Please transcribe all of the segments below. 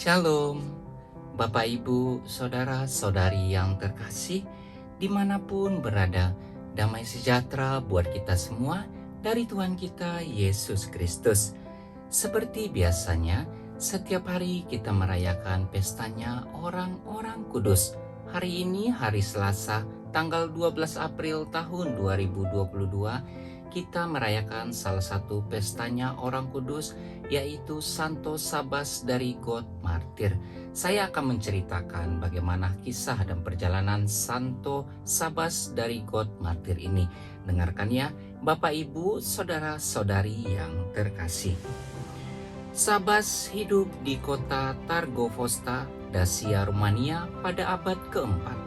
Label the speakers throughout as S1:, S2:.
S1: Shalom, Bapak Ibu, Saudara-saudari yang terkasih, dimanapun berada, damai sejahtera buat kita semua dari Tuhan kita Yesus Kristus. Seperti biasanya, setiap hari kita merayakan pestanya orang-orang kudus. Hari ini hari Selasa, tanggal 12 April tahun 2022, kita merayakan salah satu pestanya orang kudus, yaitu Santo Sabas dari God Martir. Saya akan menceritakan bagaimana kisah dan perjalanan Santo Sabas dari God Martir ini. Dengarkan ya, Bapak Ibu, Saudara-saudari yang terkasih. Sabas hidup di kota Targovosta, Dacia, Rumania pada abad keempat.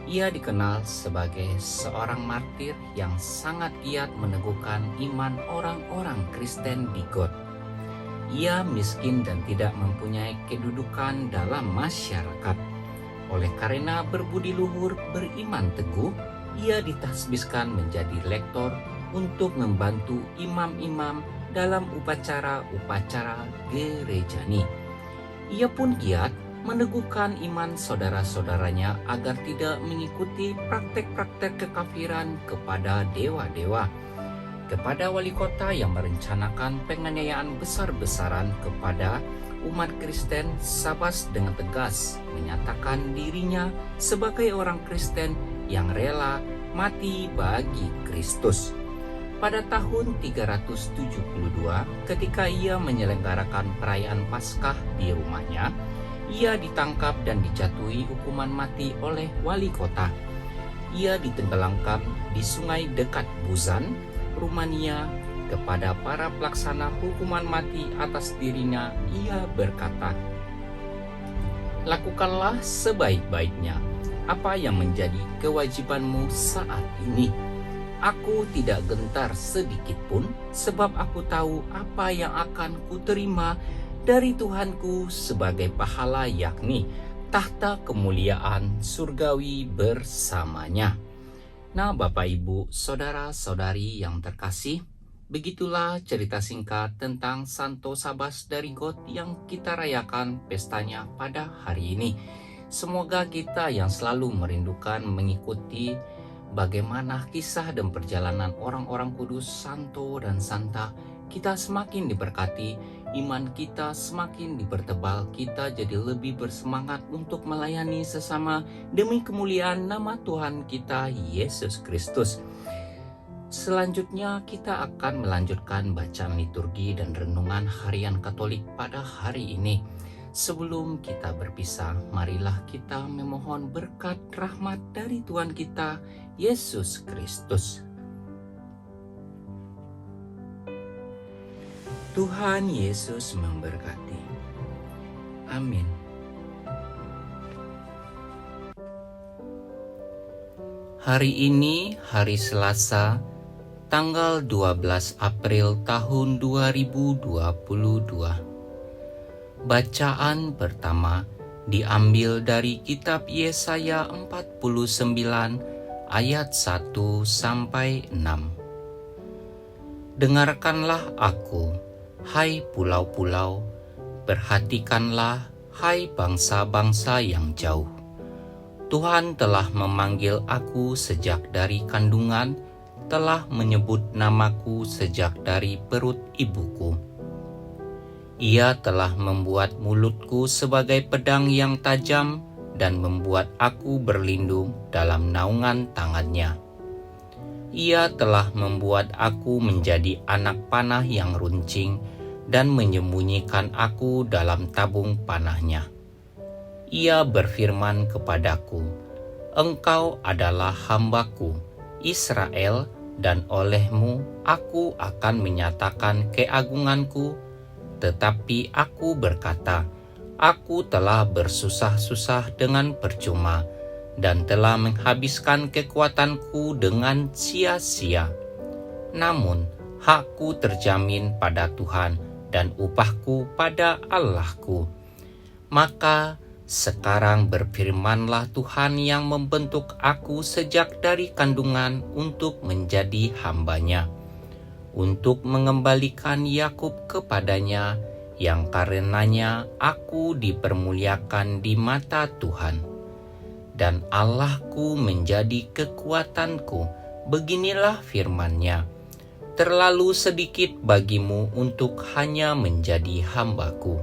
S1: Ia dikenal sebagai seorang martir yang sangat giat meneguhkan iman orang-orang Kristen di God. Ia miskin dan tidak mempunyai kedudukan dalam masyarakat. Oleh karena berbudi luhur, beriman teguh, ia ditasbiskan menjadi lektor untuk membantu imam-imam dalam upacara-upacara gerejani. Ia pun giat meneguhkan iman saudara-saudaranya agar tidak mengikuti praktek-praktek kekafiran kepada dewa-dewa. Kepada wali kota yang merencanakan penganiayaan besar-besaran kepada umat Kristen, Sabas dengan tegas menyatakan dirinya sebagai orang Kristen yang rela mati bagi Kristus. Pada tahun 372, ketika ia menyelenggarakan perayaan Paskah di rumahnya, ia ditangkap dan dijatuhi hukuman mati oleh wali kota. Ia ditenggelamkan di sungai dekat Buzan, Rumania. Kepada para pelaksana hukuman mati atas dirinya, ia berkata, "Lakukanlah sebaik-baiknya apa yang menjadi kewajibanmu saat ini. Aku tidak gentar sedikit pun, sebab aku tahu apa yang akan kuterima dari Tuhanku sebagai pahala, yakni tahta kemuliaan surgawi bersamanya." Nah, Bapak Ibu, Saudara-saudari yang terkasih, begitulah cerita singkat tentang Santo Sabas dari God yang kita rayakan pestanya pada hari ini. Semoga kita yang selalu merindukan mengikuti bagaimana kisah dan perjalanan orang-orang kudus, santo dan santa, kita semakin diberkati, iman kita semakin dipertebal, kita jadi lebih bersemangat untuk melayani sesama demi kemuliaan nama Tuhan kita Yesus Kristus. Selanjutnya kita akan melanjutkan bacaan liturgi dan renungan harian Katolik pada hari ini. Sebelum kita berpisah, marilah kita memohon berkat rahmat dari Tuhan kita Yesus Kristus. Tuhan Yesus memberkati. Amin. Hari ini hari Selasa, tanggal 12 April tahun 2022. Bacaan pertama diambil dari kitab Yesaya 49 ayat 1 sampai 6. Dengarkanlah aku, hai pulau-pulau, perhatikanlah, hai bangsa-bangsa yang jauh. Tuhan telah memanggil aku sejak dari kandungan, telah menyebut namaku sejak dari perut ibuku. Ia telah membuat mulutku sebagai pedang yang tajam dan membuat aku berlindung dalam naungan tangannya. Ia telah membuat aku menjadi anak panah yang runcing dan menyembunyikan aku dalam tabung panahnya. Ia berfirman kepadaku, "Engkau adalah hambaku, Israel, dan olehmu aku akan menyatakan keagunganku." Tetapi aku berkata, "Aku telah bersusah-susah dengan percuma, dan telah menghabiskan kekuatanku dengan sia-sia. Namun hakku terjamin pada Tuhan dan upahku pada Allahku." Maka sekarang berfirmanlah Tuhan yang membentuk aku sejak dari kandungan untuk menjadi hamba-Nya, untuk mengembalikan Yakub kepadanya yang karenanya aku dipermuliakan di mata Tuhan. Dan Allahku menjadi kekuatanku, beginilah firman-Nya. Terlalu sedikit bagimu untuk hanya menjadi hamba-Ku,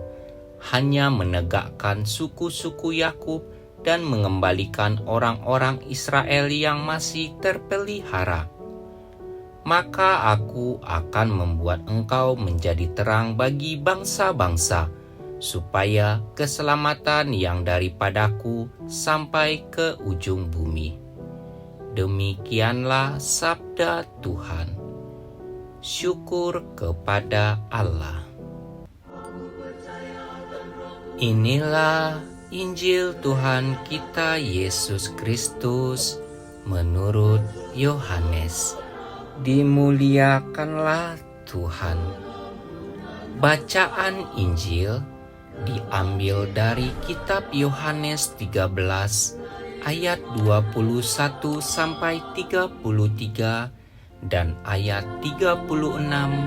S1: hanya menegakkan suku-suku Yakub dan mengembalikan orang-orang Israel yang masih terpelihara. Maka aku akan membuat engkau menjadi terang bagi bangsa-bangsa, supaya keselamatan yang daripadaku sampai ke ujung bumi. Demikianlah sabda Tuhan. Syukur kepada Allah. Inilah Injil Tuhan kita Yesus Kristus menurut Yohanes. Dimuliakanlah Tuhan. Bacaan Injil diambil dari kitab Yohanes 13 ayat 21 sampai 33 dan ayat 36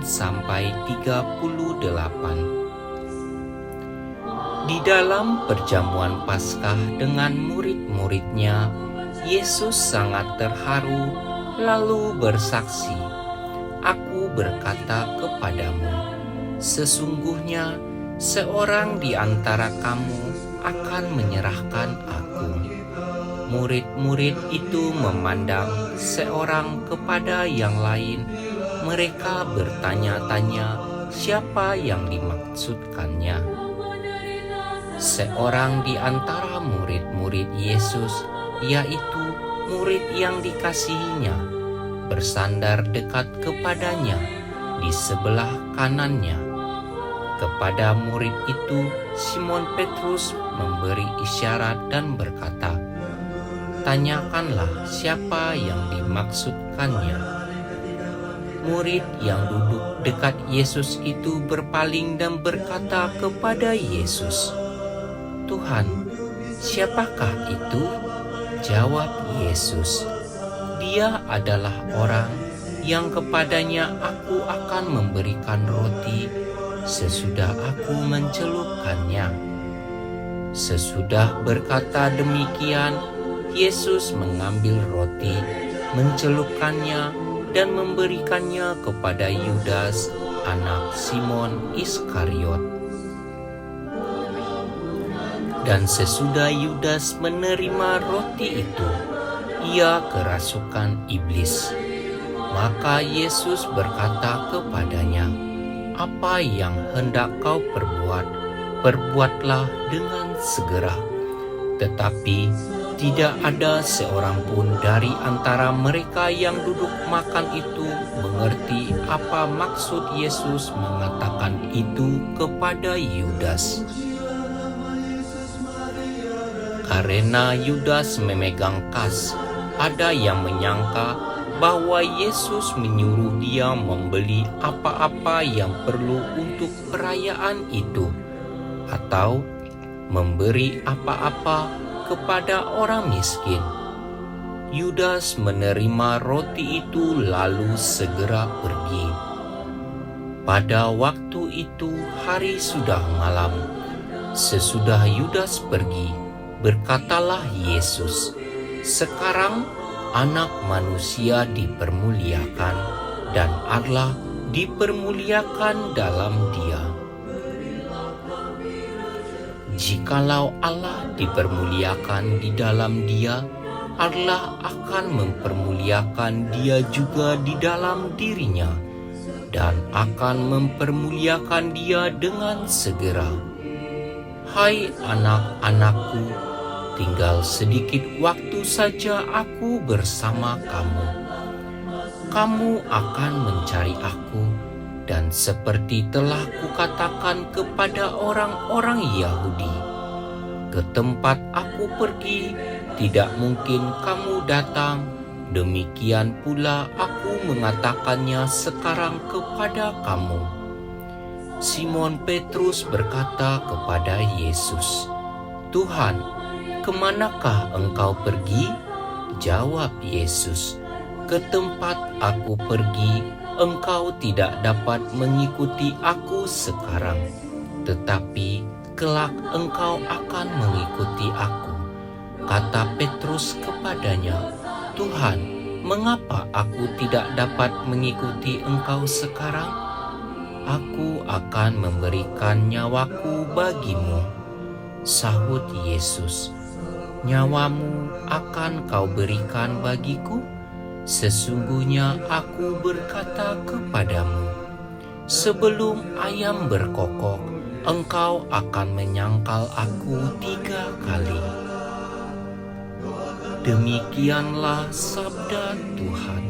S1: sampai 38. Di dalam perjamuan Paskah dengan murid-muridnya, Yesus sangat terharu lalu bersaksi, "Aku berkata kepadamu, sesungguhnya seorang di antara kamu akan menyerahkan aku." Murid-murid itu memandang seorang kepada yang lain. Mereka bertanya-tanya siapa yang dimaksudkannya. Seorang di antara murid-murid Yesus, yaitu murid yang dikasihinya, bersandar dekat kepadanya di sebelah kanannya. Kepada murid itu, Simon Petrus memberi isyarat dan berkata, "Tanyakanlah siapa yang dimaksudkannya." Murid yang duduk dekat Yesus itu berpaling dan berkata kepada Yesus, "Tuhan, siapakah itu?" Jawab Yesus, "Dia adalah orang yang kepadanya aku akan memberikan roti sesudah aku mencelupkannya." Sesudah berkata demikian, Yesus mengambil roti, mencelupkannya, dan memberikannya kepada Yudas, anak Simon Iskariot. Dan sesudah Yudas menerima roti itu, ia kerasukan iblis. Maka Yesus berkata kepadanya, "Apa yang hendak kau perbuat, perbuatlah dengan segera." Tetapi tidak ada seorang pun dari antara mereka yang duduk makan itu mengerti apa maksud Yesus mengatakan itu kepada Yudas. Karena Yudas memegang kas, ada yang menyangka bahwa Yesus menyuruh dia membeli apa-apa yang perlu untuk perayaan itu, atau memberi apa-apa kepada orang miskin. Yudas menerima roti itu lalu segera pergi. Pada waktu itu hari sudah malam. Sesudah Yudas pergi, berkatalah Yesus, "Sekarang Anak Manusia dipermuliakan dan Allah dipermuliakan dalam Dia. Jikalau Allah dipermuliakan di dalam Dia, Allah akan mempermuliakan Dia juga di dalam dirinya dan akan mempermuliakan Dia dengan segera. Hai anak-anakku, tinggal sedikit waktu saja aku bersama kamu. Kamu akan mencari aku, dan seperti telah kukatakan kepada orang-orang Yahudi, ke tempat aku pergi tidak mungkin kamu datang. Demikian pula aku mengatakannya sekarang kepada kamu." Simon Petrus berkata kepada Yesus, "Tuhan, kemanakah engkau pergi?" Jawab Yesus, "Ke tempat aku pergi, engkau tidak dapat mengikuti aku sekarang. tetapi kelak engkau akan mengikuti aku. Kata Petrus kepadanya, Tuhan, mengapa aku tidak dapat mengikuti engkau sekarang? Aku akan memberikan nyawaku bagimu. Sahut Yesus, nyawamu akan kau berikan bagiku? Sesungguhnya aku berkata kepadamu, sebelum ayam berkokok, engkau akan menyangkal aku 3 kali. Demikianlah sabda Tuhan.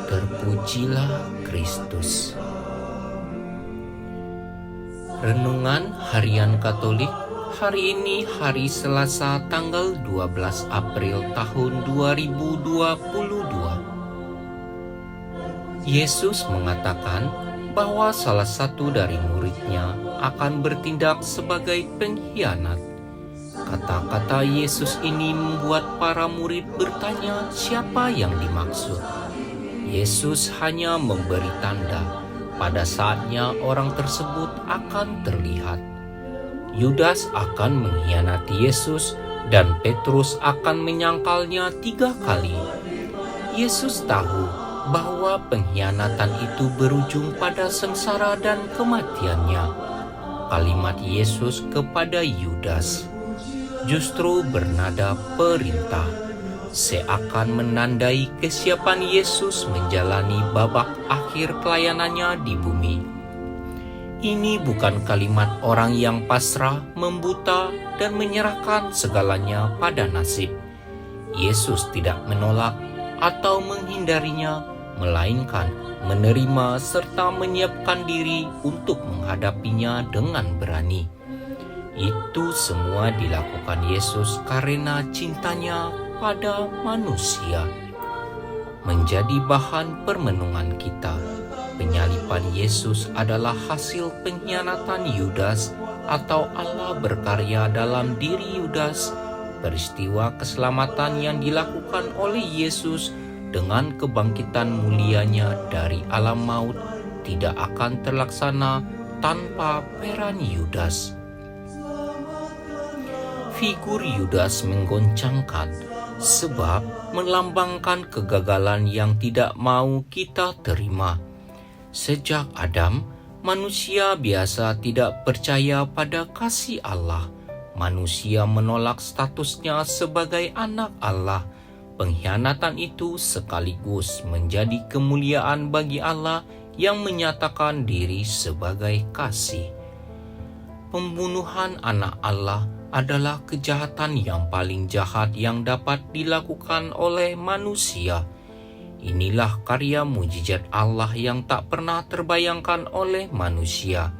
S1: Terpujilah Kristus. Renungan Harian Katolik hari ini, hari Selasa tanggal 12 April tahun 2022. Yesus mengatakan bahwa salah satu dari muridnya akan bertindak sebagai pengkhianat. Kata-kata Yesus ini membuat para murid bertanya siapa yang dimaksud. Yesus hanya memberi tanda. Pada saatnya orang tersebut akan terlihat. Yudas akan mengkhianati Yesus dan Petrus akan menyangkalnya 3 kali. Yesus tahu bahwa pengkhianatan itu berujung pada sengsara dan kematiannya. Kalimat Yesus kepada Yudas justru bernada perintah, seakan menandai kesiapan Yesus menjalani babak akhir pelayanannya di bumi. Ini bukan kalimat orang yang pasrah, membuta, dan menyerahkan segalanya pada nasib. Yesus tidak menolak atau menghindarinya, melainkan menerima serta menyiapkan diri untuk menghadapinya dengan berani. Itu semua dilakukan Yesus karena cintanya pada manusia. Menjadi bahan permenungan kita, penyaliban Yesus adalah hasil pengkhianatan Yudas atau Allah berkarya dalam diri Yudas. Peristiwa keselamatan yang dilakukan oleh Yesus dengan kebangkitan mulianya dari alam maut tidak akan terlaksana tanpa peran Yudas. Figur Yudas menggoncangkan sebab melambangkan kegagalan yang tidak mau kita terima. Sejak Adam, manusia biasa tidak percaya pada kasih Allah. Manusia menolak statusnya sebagai anak Allah. Pengkhianatan itu sekaligus menjadi kemuliaan bagi Allah yang menyatakan diri sebagai kasih. Pembunuhan anak Allah adalah kejahatan yang paling jahat yang dapat dilakukan oleh manusia. Inilah karya mujizat Allah yang tak pernah terbayangkan oleh manusia.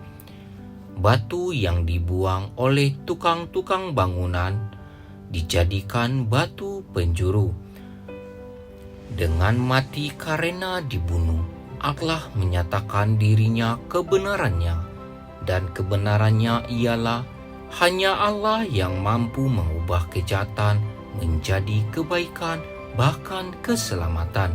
S1: Batu yang dibuang oleh tukang-tukang bangunan dijadikan batu penjuru. Dengan mati karena dibunuh, Allah menyatakan dirinya kebenarannya, dan kebenarannya ialah hanya Allah yang mampu mengubah kejahatan menjadi kebaikan, bahkan keselamatan.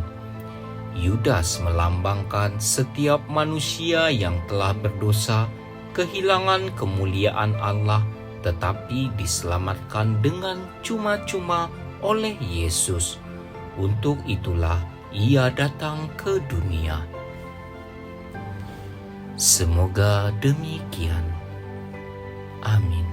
S1: Yudas melambangkan setiap manusia yang telah berdosa, kehilangan kemuliaan Allah, tetapi diselamatkan dengan cuma-cuma oleh Yesus. Untuk itulah Ia datang ke dunia. Semoga demikian. Amin.